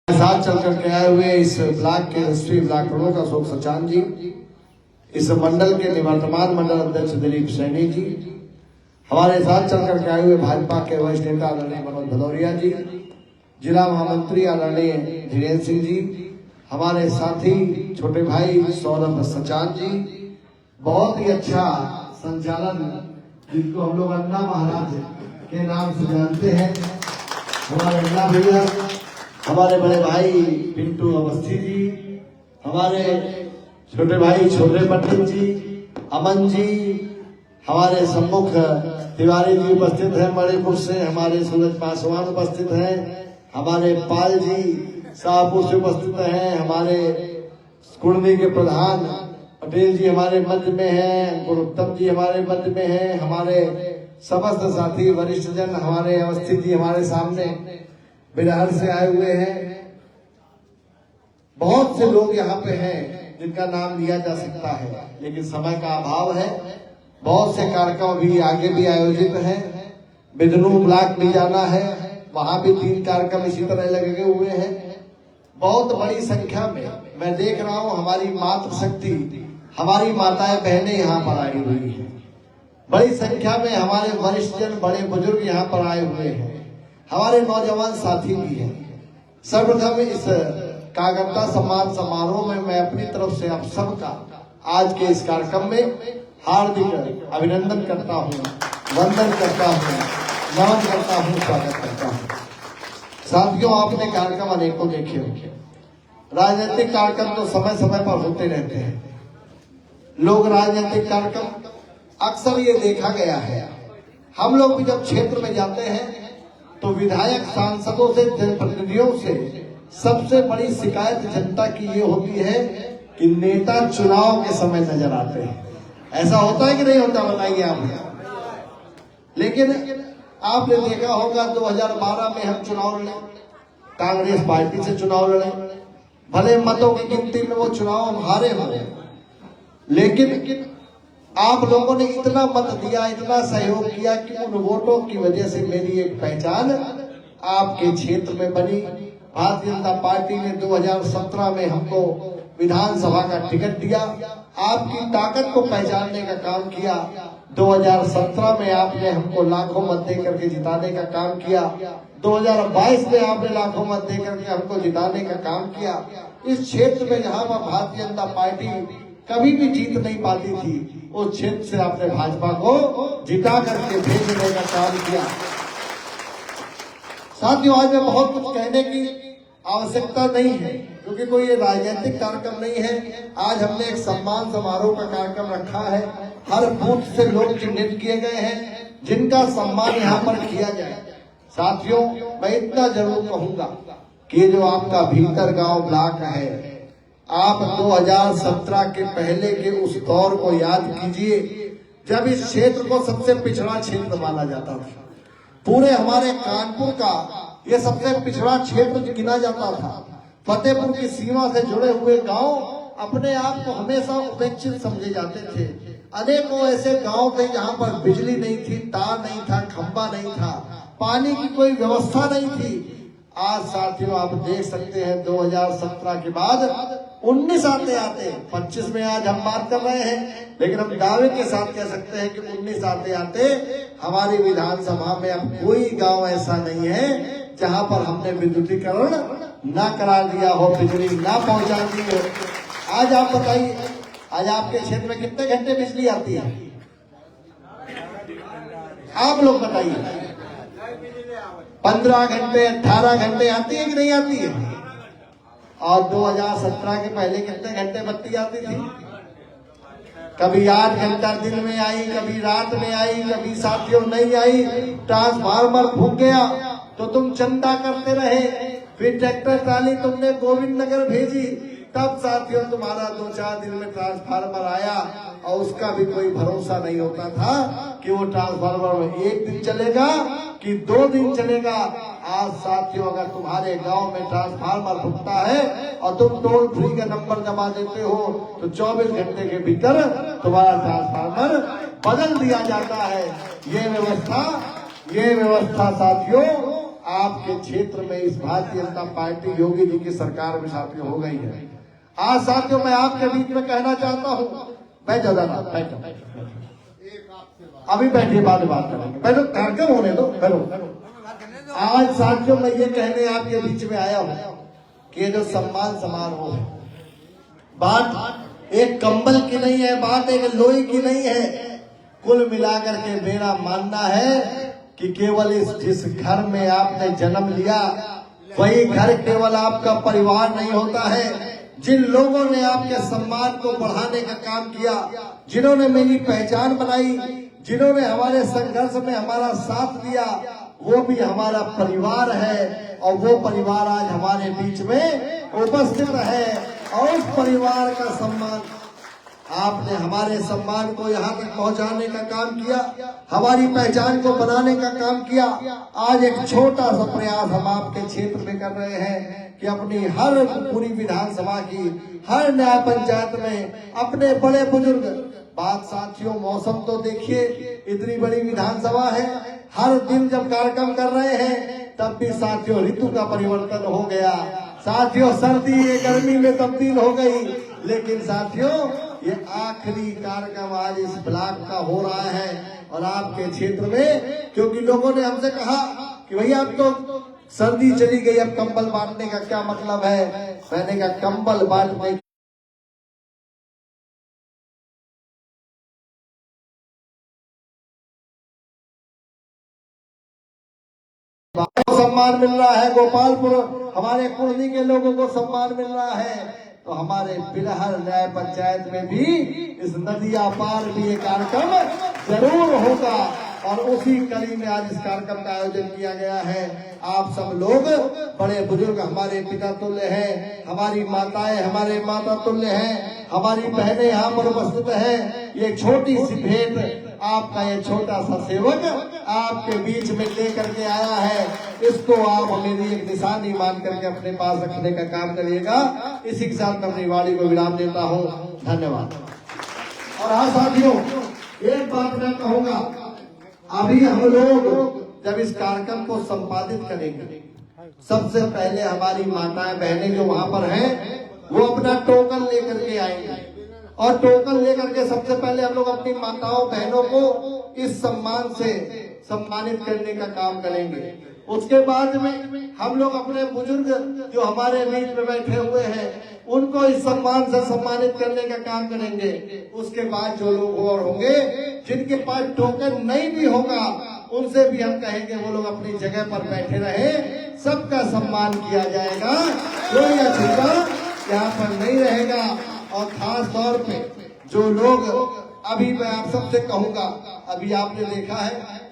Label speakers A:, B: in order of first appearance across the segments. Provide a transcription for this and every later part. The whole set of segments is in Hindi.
A: साथ चल करके आए हुए इस ब्लॉक के रजिस्ट्री ब्लॉक प्रमुख अशोक सचान जी, इस मंडल के निवर्तमान मंडल अध्यक्ष दिलीप सैनी जी, हमारे साथ चल करके आए हुए भाजपा के वरिष्ठ नेता आदरणीय मनोज भदौरिया जी, जिला महामंत्री आदरणीय धीरेन्द्र सिंह जी, हमारे साथी छोटे भाई सौरभ सचान जी, बहुत ही अच्छा संचालन जिनको हम लोग अन्ना महाराज के नाम से जानते हैं, हमारे अन्ना भैया, हमारे बड़े भाई पिंटू अवस्थी जी, हमारे छोटे भाई छोटे पंडित जी, अमन जी, हमारे सम्मुख तिवारी जी उपस्थित हैं मणिपुर से, हमारे सूरज पासवान उपस्थित हैं, हमारे पाल जी शाहपुर से उपस्थित हैं, हमारे कुर्मी के प्रधान पटेल जी हमारे मध्य में हैं, गुरुत्तम जी हमारे मध्य में हैं, हमारे समस्त साथी वरिष्ठ जन हमारे अवस्थी जी हमारे सामने बिहार से आए हुए हैं। बहुत से लोग यहाँ पे हैं जिनका नाम लिया जा सकता है, लेकिन समय का अभाव है। बहुत से कार्यक्रम भी आगे भी आयोजित हैं। बिदनू ब्लॉक भी जाना है, वहां भी 3 कार्यक्रम इसी तरह लगे हुए हैं। बहुत बड़ी संख्या में मैं देख रहा हूँ हमारी मातृशक्ति, हमारी माताएं बहनें यहाँ पर आई हुई है। बड़ी संख्या में हमारे वरिष्ठ जन बड़े बुजुर्ग यहाँ पर आए हुए हैं, हमारे नौजवान साथी भी हैं। सर्वप्रथम इस कागरता सम्मान समारोह में मैं अपनी तरफ से आप सबका आज के इस कार्यक्रम में हार्दिक अभिनंदन करता हूँ, वंदन करता हूँ, नमन करता हूँ, स्वागत करता हूँ। साथियों, आपने कार्यक्रम अनेकों देखे होंगे। राजनीतिक कार्यक्रम तो समय समय पर होते रहते हैं। लोग राजनीतिक कार्यक्रम अक्सर ये देखा गया है, हम लोग भी जब क्षेत्र में जाते हैं तो विधायक सांसदों से जनप्रतिनिधियों से सबसे बड़ी शिकायत जनता की ये होती है कि नेता चुनाव के समय नजर आते हैं। ऐसा होता है कि नहीं होता, बताइए आप। लेकिन आपने देखा होगा 2012 में हम चुनाव लड़े, कांग्रेस पार्टी से चुनाव लड़े, भले मतों की गिनती में वो चुनाव हम हारे हो, लेकिन आप लोगों ने इतना मत दिया, इतना सहयोग किया कि उन वोटों की वजह से मेरी एक पहचान आपके क्षेत्र में बनी। भारतीय जनता पार्टी ने 2017 में हमको विधानसभा का टिकट दिया, आपकी ताकत को पहचानने का काम किया। 2017 में आपने हमको लाखों मत दे करके जिताने का काम किया। 2022 में आपने लाखों मत दे करके हमको जिताने का काम किया। इस क्षेत्र में जहां पर भारतीय जनता पार्टी कभी भी जीत नहीं पाती थी, उस क्षेत्र से आपने भाजपा को जिता करके भेजने का काम किया। साथियों, आज में बहुत कुछ कहने की आवश्यकता नहीं है, क्योंकि कोई ये राजनीतिक कार्यक्रम नहीं है। आज हमने एक सम्मान समारोह का कार्यक्रम रखा है। हर बूथ से लोग चिन्हित किए गए हैं जिनका सम्मान यहाँ पर किया जाए। साथियों, मैं इतना जरूर कहूंगा कि जो आपका भीतर गांव ब्लॉक है, आप 2017 के पहले के उस दौर को याद कीजिए जब इस क्षेत्र को सबसे पिछड़ा क्षेत्र माना जाता था। पूरे हमारे कानपुर का ये सबसे पिछड़ा क्षेत्र गिना जाता था। फतेहपुर की सीमा से जुड़े हुए गांव अपने आप को हमेशा उपेक्षित समझे जाते थे। अनेकों ऐसे गांव थे जहां पर बिजली नहीं थी, तार नहीं था, खंबा नहीं था, पानी की कोई व्यवस्था नहीं थी। आज साथियों, आप देख सकते हैं 2017 के बाद 19 आते आते 25 में आज हम बात कर रहे हैं, लेकिन हम दावे के साथ कह सकते हैं कि 19 आते आते हमारी विधानसभा में अब कोई गांव ऐसा नहीं है जहां पर हमने विद्युतीकरण ना करा दिया हो, बिजली ना पहुंचा दी हो। आज आप बताइए, आज आपके क्षेत्र में कितने घंटे बिजली आती है? आप लोग बताइए। 15 घंटे, 18 घंटे आती है कि नहीं आती है? और 2017 के पहले कितने घंटे बत्ती आती थी? कभी 8 घंटा दिन में आई, कभी रात में आई, कभी साथियों नहीं आई। ट्रांसफार्मर फूक गया तो तुम चंदा करते रहे, फिर ट्रैक्टर ट्राली तुमने गोविंद नगर भेजी, तब साथियों तुम्हारा 2-4 दिन में ट्रांसफार्मर आया, और उसका भी कोई भरोसा नहीं होता था कि वो ट्रांसफार्मर 1 दिन चलेगा कि 2 दिन चलेगा। आज साथियों, अगर तुम्हारे गांव में ट्रांसफार्मर फूटता है और तुम टोल फ्री का नंबर दबा देते हो तो 24 घंटे के भीतर तुम्हारा ट्रांसफार्मर बदल दिया जाता है। ये व्यवस्था साथियों आपके क्षेत्र में इस भारतीय जनता पार्टी योगी जी की सरकार में साथियों हो गई है। आज साथियों मैं आपके बीच में कहना चाहता हूँ, बैठो दादा बैठो, अभी बैठिए बाद में बात करेंगे, बैठो कार्यक्रम होने दो, बैठो। आज साथियों मैं ये कहने आपके बीच में आया हूँ कि जो सम्मान समारोह है, बात एक कंबल की नहीं है, बात एक लोई की नहीं है। कुल मिलाकर के मेरा मानना है कि केवल जिस घर में आपने जन्म लिया वही घर केवल आपका परिवार नहीं होता है। जिन लोगों ने आपके सम्मान को बढ़ाने का काम किया, जिन्होंने मेरी पहचान बनाई, जिन्होंने हमारे संघर्ष में हमारा साथ दिया, वो भी हमारा परिवार है और वो परिवार आज हमारे बीच में उपस्थित है। और उस परिवार का सम्मान, आपने हमारे सम्मान को यहाँ तक पहुँचाने का काम किया, हमारी पहचान को बनाने का काम किया। आज एक छोटा सा प्रयास हम आपके क्षेत्र में कर रहे हैं कि अपनी हर पूरी विधानसभा की हर न्याय पंचायत में अपने बड़े बुजुर्ग, बात साथियों मौसम तो देखिए, इतनी बड़ी विधानसभा है, हर दिन जब कार्यक्रम कर रहे हैं तब भी साथियों ऋतु का परिवर्तन हो गया, साथियों सर्दी ये गर्मी में तब्दील हो गई। लेकिन साथियों ये आखिरी कार्यक्रम आज इस ब्लॉक का हो रहा है और आपके क्षेत्र में, क्योंकि लोगों ने हमसे कहा कि भैया अब तो सर्दी चली गई, अब कंबल बांटने का क्या मतलब है। मैंने कहा कंबल बांटने सम्मान मिल रहा है, गोपालपुर हमारे कुर्मी के लोगों को सम्मान मिल रहा है, तो हमारे बिलहर न्याय पंचायत में भी इस नदिया पार भी ये कार्यक्रम जरूर होगा। और उसी कड़ी में आज इस कार्यक्रम का आयोजन किया गया है। आप सब लोग बड़े बुजुर्ग हमारे पिता तुल्य हैं, हमारी माताएं हमारे माता तुल्य हैं, हमारी बहनें यहाँ पर उपस्थित हैं। ये छोटी सी भेंट आपका ये छोटा सा सेवक आपके बीच में लेकर के आया है, इसको आप मेरी एक निशानी मान करके अपने पास रखने का काम करिएगा। इसी के साथ मैं अपनी वाणी को विराम देता हूँ। धन्यवाद। और हाँ साथियों, एक बात मैं कहूँगा, अभी हम लोग जब इस कार्यक्रम को संपादित करेंगे, सबसे पहले हमारी माताएं बहनें जो वहां पर हैं वो अपना टोकन लेकर के आएंगे और टोकन लेकर के सबसे पहले हम लोग अपनी माताओं बहनों को इस सम्मान से सम्मानित करने का काम करेंगे। उसके बाद में हम लोग अपने बुजुर्ग जो हमारे बीच में बैठे हुए हैं उनको इस सम्मान से सम्मानित करने का काम करेंगे। उसके बाद जो लोग और होंगे जिनके पास टोकन नहीं भी होगा उनसे भी हम कहेंगे वो लोग अपनी जगह पर बैठे रहे, सबका सम्मान किया जाएगा, कोई अछूता यहाँ पर नहीं रहेगा। और खास तौर पे जो लोग, अभी मैं आप सबसे कहूंगा, अभी आपने देखा है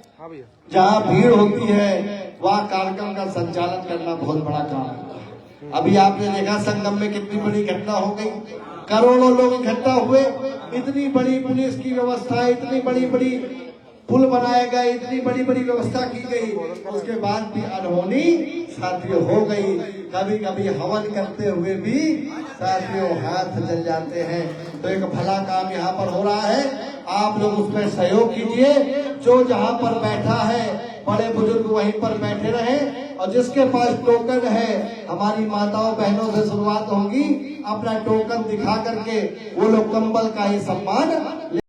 A: जहाँ भीड़ होती है वहाँ कार्यक्रम का संचालन करना बहुत बड़ा काम है। अभी आपने देखा संगम में कितनी बड़ी घटना हो गई, करोड़ों लोग इकट्ठा हुए, इतनी बड़ी पुलिस की व्यवस्था, इतनी बड़ी बड़ी पुल बनाए गए, इतनी बड़ी बड़ी व्यवस्था की गई, उसके बाद भी अनहोनी साथियों हो गई। कभी कभी हवन करते हुए भी साथियों हाथ जल जाते हैं। तो एक भला काम यहाँ पर हो रहा है, आप लोग उसमें सहयोग कीजिए। जो जहाँ पर बैठा है बड़े बुजुर्ग वहीं पर बैठे रहे और जिसके पास टोकन है, हमारी माताओं बहनों से शुरुआत होगी, अपना टोकन दिखा करके वो लोग कंबल का ही सम्मान